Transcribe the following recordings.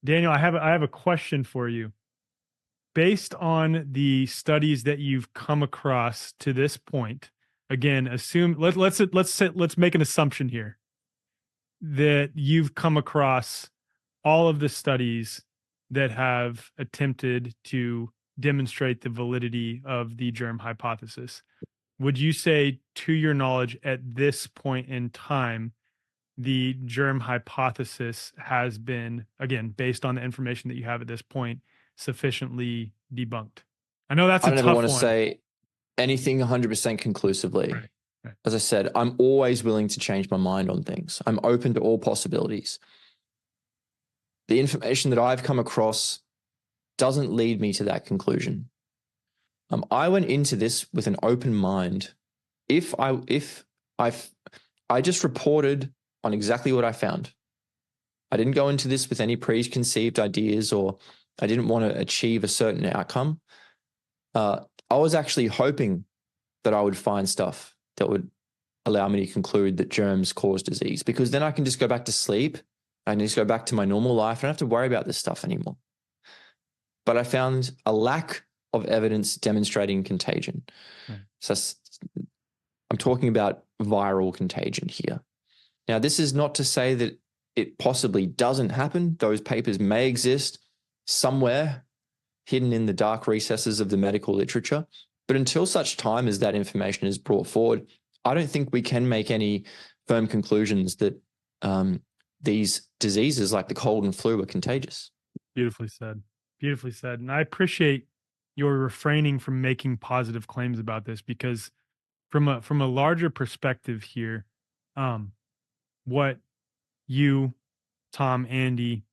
Daniel, I have a question for you. Based on the studies that you've come across to this point, again, let's make an assumption here that you've come across all of the studies that have attempted to demonstrate the validity of the germ hypothesis. Would you say, to your knowledge, at this point in time, the germ hypothesis has been, again, based on the information that you have at this point, sufficiently debunked? I know that's I a don't ever want tough to one. say anything 100% conclusively. Right. Right. As I said, I'm always willing to change my mind on things. I'm open to all possibilities. The information that I've come across doesn't lead me to that conclusion. I went into this with an open mind. I just reported on exactly what I found. I didn't go into this with any preconceived ideas, or I didn't want to achieve a certain outcome. I was actually hoping that I would find stuff that would allow me to conclude that germs cause disease, because then I can just go back to sleep. I can just go back to my normal life. I don't have to worry about this stuff anymore. But I found a lack of evidence demonstrating contagion. Right. So I'm talking about viral contagion here. Now, this is not to say that it possibly doesn't happen. Those papers may exist somewhere hidden in the dark recesses of the medical literature. But until such time as that information is brought forward, I don't think we can make any firm conclusions that these diseases like the cold and flu are contagious. Beautifully said. Beautifully said. And I appreciate your refraining from making positive claims about this, because from a larger perspective here, what you, Tom, Andy,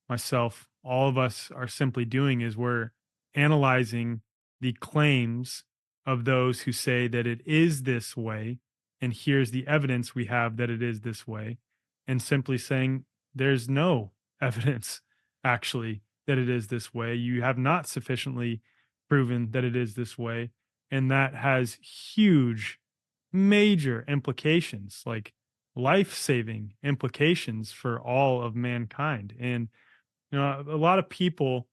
myself, all of us are simply doing is we're analyzing the claims of those who say that it is this way, and here's the evidence we have that it is this way, and simply saying there's no evidence actually that it is this way. You have not sufficiently proven that it is this way, and that has huge, major implications, like life-saving implications for all of mankind. And a lot of people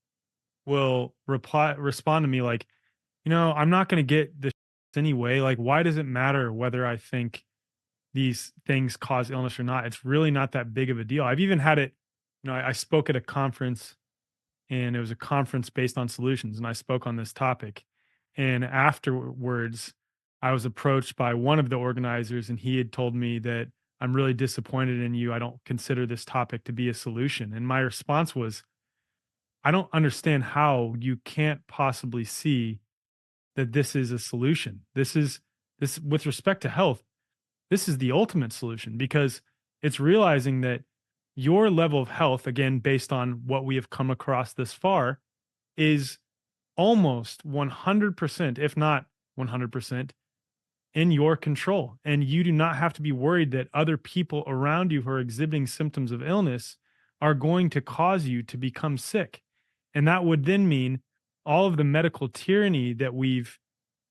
will respond to me like, I'm not going to get this anyway. Like, why does it matter whether I think these things cause illness or not? It's really not that big of a deal. I've even had it, I spoke at a conference, and it was a conference based on solutions, and I spoke on this topic. And afterwards, I was approached by one of the organizers, and he had told me that I'm really disappointed in you. I don't consider this topic to be a solution. And my response was, I don't understand how you can't possibly see that this is a solution. This with respect to health, this is the ultimate solution, because it's realizing that your level of health, again, based on what we have come across this far, is almost 100%, if not 100%, in your control. And you do not have to be worried that other people around you who are exhibiting symptoms of illness are going to cause you to become sick. And that would then mean all of the medical tyranny that we've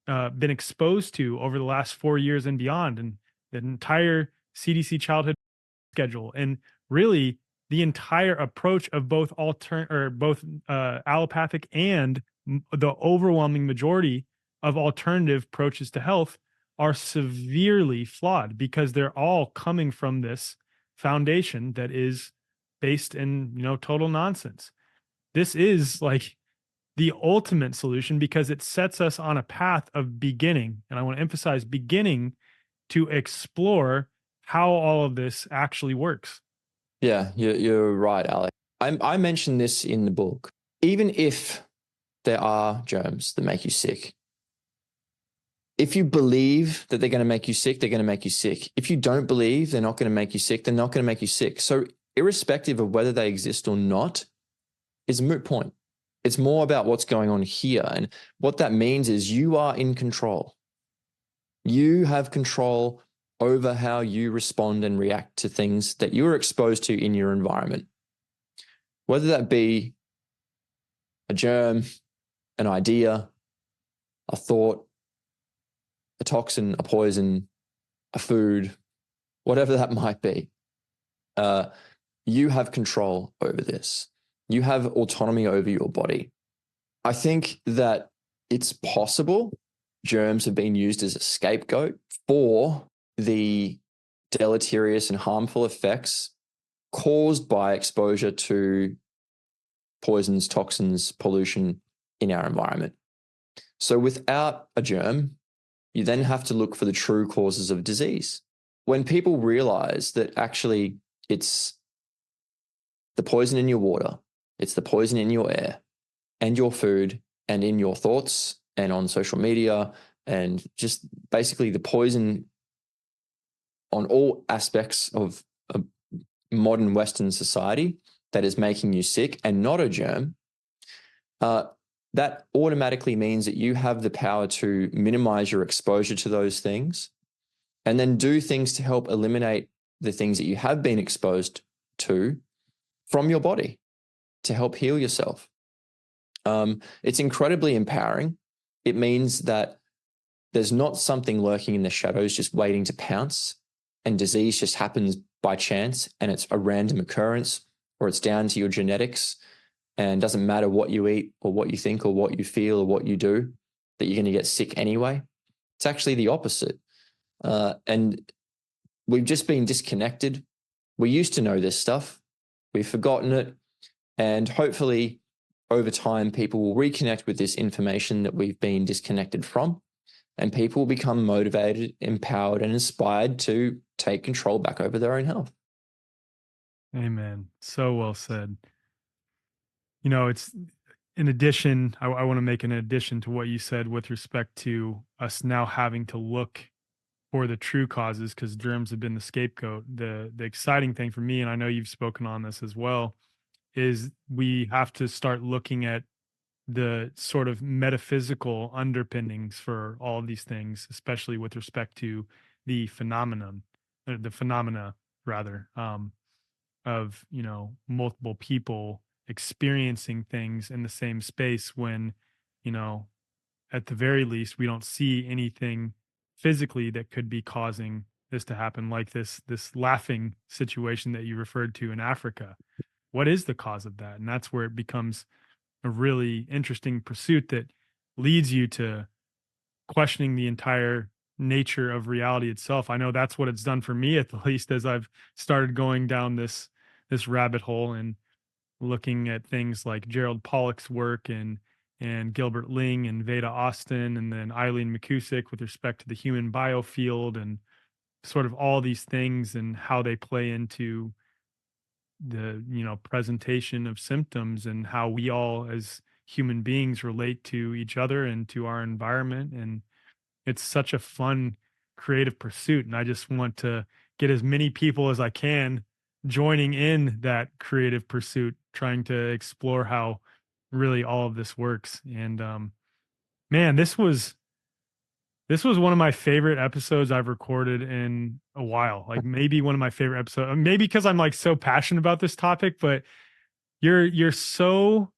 been exposed to over the last 4 years and beyond, and the entire CDC childhood schedule, and really the entire approach of both allopathic and the overwhelming majority of alternative approaches to health are severely flawed, because they're all coming from this foundation that is based in total nonsense. This is like the ultimate solution, because it sets us on a path of beginning, and I want to emphasize beginning, to explore how all of this actually works. Yeah, you're right, Alex. I mentioned this in the book. Even if there are germs that make you sick, if you believe that they're going to make you sick, they're going to make you sick. If you don't believe they're not going to make you sick, they're not going to make you sick. So irrespective of whether they exist or not, is a moot point. It's more about what's going on here. And what that means is you are in control. You have control over how you respond and react to things that you're exposed to in your environment. Whether that be a germ, an idea, a thought, a toxin, a poison, a food, whatever that might be, you have control over this. You have autonomy over your body. I think that it's possible germs have been used as a scapegoat for the deleterious and harmful effects caused by exposure to poisons, toxins, pollution in our environment. So without a germ, you then have to look for the true causes of disease. When people realize that actually it's the poison in your water, it's the poison in your air and your food and in your thoughts and on social media, and just basically the poison on all aspects of a modern Western society that is making you sick and not a germ, that automatically means that you have the power to minimize your exposure to those things and then do things to help eliminate the things that you have been exposed to from your body to help heal yourself. It's incredibly empowering. It means that there's not something lurking in the shadows just waiting to pounce, and disease just happens by chance and it's a random occurrence, or it's down to your genetics and doesn't matter what you eat or what you think or what you feel or what you do, that you're going to get sick anyway. It's actually the opposite. And we've just been disconnected. We used to know this stuff. We've forgotten it. And hopefully over time, people will reconnect with this information that we've been disconnected from, and people will become motivated, empowered, and inspired to take control back over their own health. Amen. So well said. You know, it's in addition, I want to make an addition to what you said with respect to us now having to look for the true causes, because germs have been the scapegoat. The exciting thing for me, and I know you've spoken on this as well, is we have to start looking at the sort of metaphysical underpinnings for all of these things, especially with respect to the phenomenon, or the phenomena rather, of, you know, multiple people experiencing things in the same space when, you know, at the very least, we don't see anything physically that could be causing this to happen, like this laughing situation that you referred to in Africa. What is the cause of that? And that's where it becomes a really interesting pursuit that leads you to questioning the entire nature of reality itself. I know that's what it's done for me, at the least, as I've started going down this rabbit hole and looking at things like Gerald Pollack's work and Gilbert Ling and Veda Austin, and then Eileen McCusick with respect to the human biofield, and sort of all these things and how they play into the, you know, presentation of symptoms and how we all as human beings relate to each other and to our environment. And it's such a fun creative pursuit, and I just want to get as many people as I can joining in that creative pursuit, trying to explore how really all of this works. And man, this was one of my favorite episodes I've recorded in a while. Like maybe one of my favorite episodes, maybe because I'm like so passionate about this topic, but you're so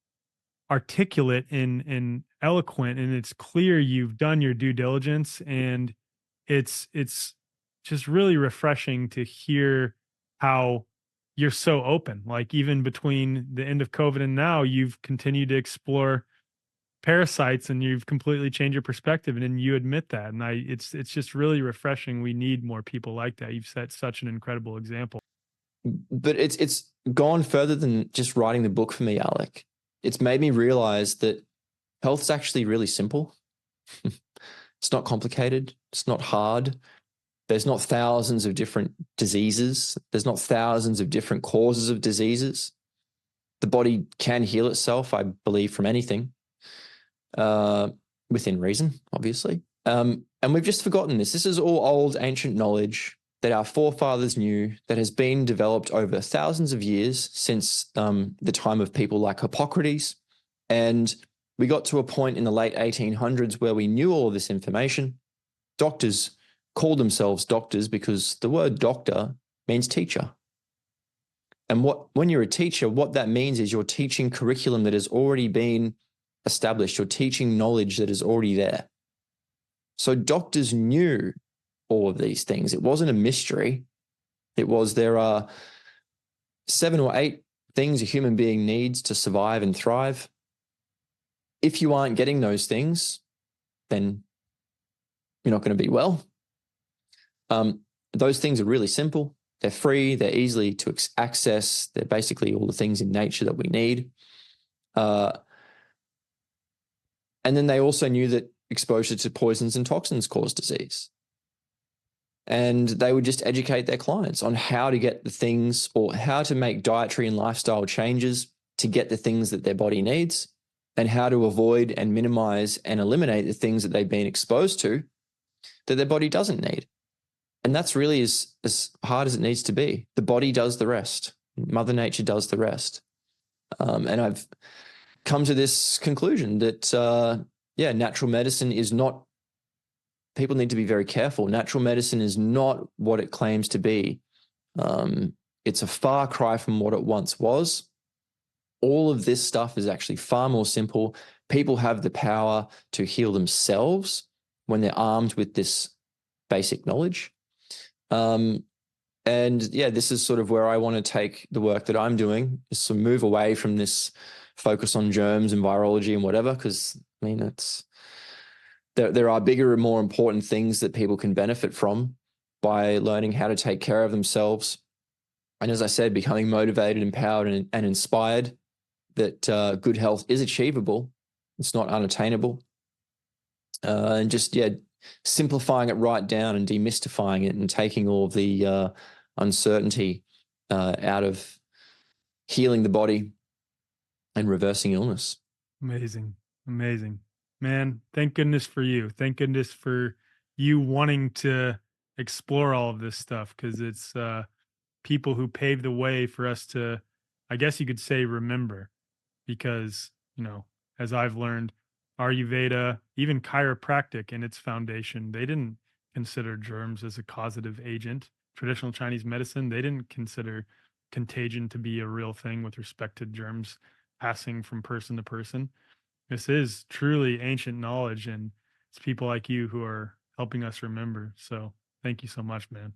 articulate and eloquent, and it's clear you've done your due diligence, and it's just really refreshing to hear how you're so open. Like even between the end of COVID and now, you've continued to explore parasites and you've completely changed your perspective, and then you admit that. And it's just really refreshing. We need more people like that. You've set such an incredible example. But it's gone further than just writing the book for me, Alec. It's made me realize that health's actually really simple. It's not complicated. It's not hard. There's not thousands of different diseases. There's not thousands of different causes of diseases. The body can heal itself, I believe, from anything, within reason, obviously. And we've just forgotten this. This is all old, ancient knowledge that our forefathers knew, that has been developed over thousands of years since the time of people like Hippocrates. And we got to a point in the late 1800s where we knew all of this information. Doctors called themselves doctors because the word doctor means teacher. And when you're a teacher, what that means is you're teaching curriculum that has already been established. You're teaching knowledge that is already there. So doctors knew all of these things. It wasn't a mystery. It was, there are 7 or 8 things a human being needs to survive and thrive. If you aren't getting those things, then you're not going to be well. Those things are really simple. They're free. They're easily to access. They're basically all the things in nature that we need. And then they also knew that exposure to poisons and toxins cause disease. And they would just educate their clients on how to get the things, or how to make dietary and lifestyle changes to get the things that their body needs, and how to avoid and minimize and eliminate the things that they've been exposed to that their body doesn't need. And that's really as hard as it needs to be. The body does the rest. Mother Nature does the rest. And I've come to this conclusion that, natural medicine is not, people need to be very careful. Natural medicine is not what it claims to be. It's a far cry from what it once was. All of this stuff is actually far more simple. People have the power to heal themselves when they're armed with this basic knowledge. This is sort of where I want to take the work that I'm doing, is to move away from this focus on germs and virology and whatever, because I mean, there are bigger and more important things that people can benefit from by learning how to take care of themselves. And as I said, becoming motivated, empowered, and inspired that good health is achievable. It's not unattainable. And just, simplifying it right down and demystifying it and taking all of the uncertainty out of healing the body and reversing illness. Amazing. Amazing. Man, thank goodness for you. Thank goodness for you wanting to explore all of this stuff, because it's people who paved the way for us to, I guess you could say, remember. Because, as I've learned, Ayurveda, even chiropractic in its foundation, they didn't consider germs as a causative agent. Traditional Chinese medicine, they didn't consider contagion to be a real thing with respect to germs passing from person to person. This is truly ancient knowledge, and it's people like you who are helping us remember. So thank you so much, man.